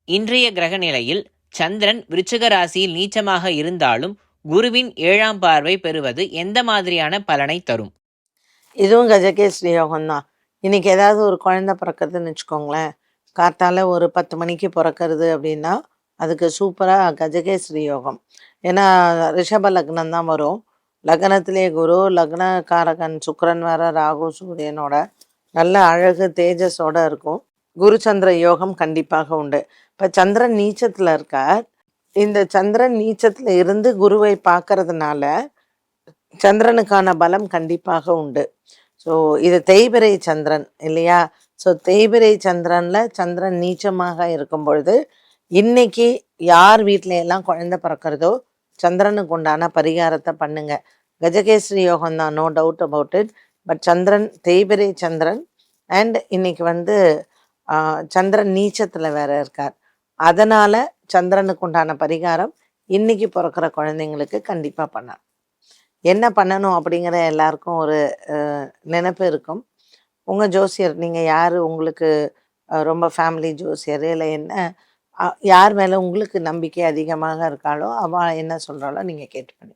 இன்றைய கிரக நிலையில் சந்திரன் விருச்சிக ராசியில் நீச்சமாக இருந்தாலும் குருவின் 7ஆம் பார்வை பெறுவது எந்த மாதிரியான பலனை தரும்? இதுவும் கஜகேஸ்ரீ யோகம் தான். இன்னைக்கு ஏதாவது ஒரு குழந்தை பிறக்கிறதுன்னு வச்சுக்கோங்களேன், காத்தால ஒரு 10 மணிக்கு பிறக்கிறது அப்படின்னா அதுக்கு சூப்பராக கஜகேஸ்ரீ யோகம். ஏன்னா ரிஷப லக்னம் தான் வரும். லக்னத்திலே குரு, லக்னகாரகன் சுக்கிரன் வேற ராகு சூரியனோட நல்ல அழகு தேஜஸோட இருக்கும். குரு சந்திர யோகம் கண்டிப்பாக உண்டு. இப்போ சந்திரன் நீச்சத்தில் இருக்கார். இந்த சந்திரன் நீச்சத்தில் இருந்து குருவை பார்க்கறதுனால சந்திரனுக்கான பலம் கண்டிப்பாக உண்டு. ஸோ இது தேய்பிறை சந்திரன் இல்லையா? ஸோ தேய்பிறை சந்திரனில் சந்திரன் நீச்சமாக இருக்கும் பொழுது இன்னைக்கு யார் வீட்டில எல்லாம் குழந்தை பிறக்கிறதோ சந்திரனுக்கு உண்டான பரிகாரத்தை பண்ணுங்க. கஜகேஸ்ரீ யோகம் தான், no doubt about it. But சந்திரன் தேய்பிறை சந்திரன் அண்ட் இன்னைக்கு சந்திரன் நீச்சத்தில் வேற இருக்கார். அதனால சந்திரனுக்கு உண்டான பரிகாரம் இன்னைக்கு பிறக்கிற குழந்தைங்களுக்கு கண்டிப்பாக பண்ணலாம். என்ன பண்ணணும் அப்படிங்கிற எல்லாருக்கும் ஒரு நினைப்பு இருக்கும். உங்கள் ஜோசியர், நீங்கள் யார், உங்களுக்கு ரொம்ப ஃபேமிலி ஜோசியர் இல்லை என்ன, யார் மேலே உங்களுக்கு நம்பிக்கை அதிகமாக இருக்காளோ அவள் என்ன சொல்கிறாளோ நீங்கள் கேட்டு பண்ணி.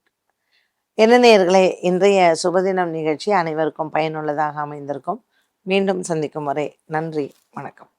என்ன நேயர்களே, இன்றைய சுபதினம் நிகழ்ச்சி அனைவருக்கும் பயனுள்ளதாக அமைந்திருக்கும். மீண்டும் சந்திக்கும் வரை நன்றி, வணக்கம்.